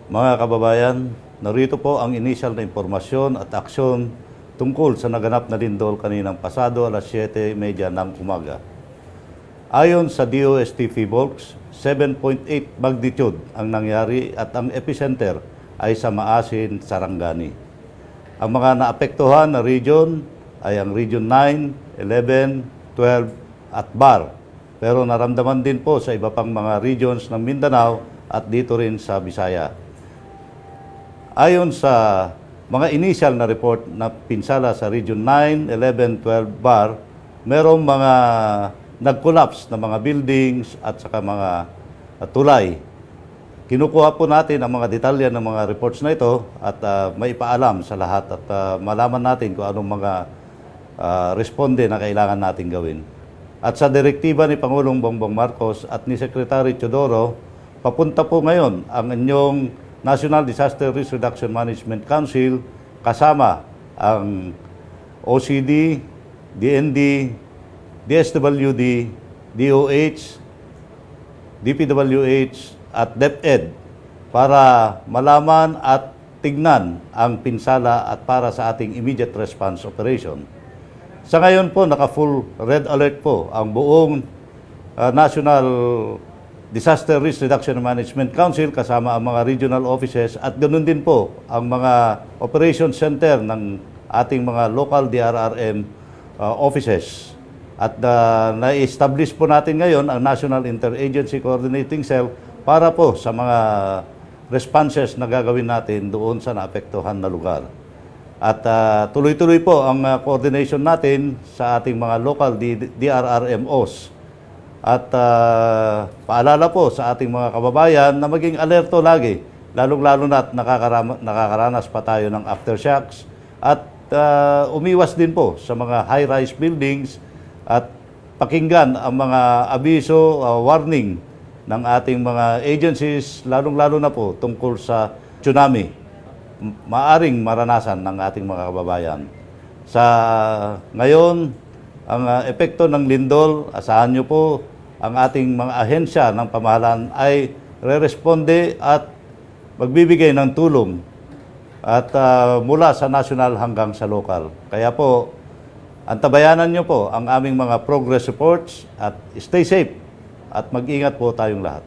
Mga kababayan, narito po ang initial na impormasyon at aksyon tungkol sa naganap na lindol kaninang pasado alas 7:30 ng umaga. Ayon sa DOST PHIVOLCS, 7.8 magnitude ang nangyari at ang epicenter ay sa Maasin, Sarangani. Ang mga naapektuhan na region ay ang Region 9, 11, 12 at BAR. Pero naramdaman din po sa iba pang mga regions ng Mindanao at dito rin sa Visaya. Ayon sa mga initial na report na pinsala sa Region 9, 11, 12 BAR, merong mga nag-collapse na mga buildings at saka mga tulay. Kinukuha po natin ang mga detalye ng mga reports na ito at maipaalam sa lahat at malaman natin kung anong mga responde na kailangan natin gawin. At sa direktiba ni Pangulong Bongbong Marcos at ni Secretary Teodoro, papunta po ngayon ang inyong National Disaster Risk Reduction Management Council kasama ang OCD, DND, DSWD, DOH, DPWH at DepEd para malaman at tignan ang pinsala at para sa ating immediate response operation. Sa ngayon po, naka-full red alert po ang buong National Disaster Risk Reduction Management Council kasama ang mga regional offices at ganoon din po ang mga operation center ng ating mga local DRRM offices. At na-establish po natin ngayon ang National Interagency Coordinating Cell para po sa mga responses na gagawin natin doon sa naapektuhan na lugar. At tuloy-tuloy po ang coordination natin sa ating mga local DRRMOs. At paalala po sa ating mga kababayan na maging alerto lagi, lalong-lalo na at nakakaranas pa tayo ng aftershocks at umiwas din po sa mga high-rise buildings at pakinggan ang mga abiso, warning ng ating mga agencies, lalong-lalo na po tungkol sa tsunami maaring maranasan ng ating mga kababayan. Sa ngayon, ang epekto ng lindol, asahan nyo po, ang ating mga ahensya ng pamahalaan ay re-responde at magbibigay ng tulong at mula sa national hanggang sa local. Kaya po, antabayanan nyo po ang aming mga progress reports at stay safe at mag-ingat po tayong lahat.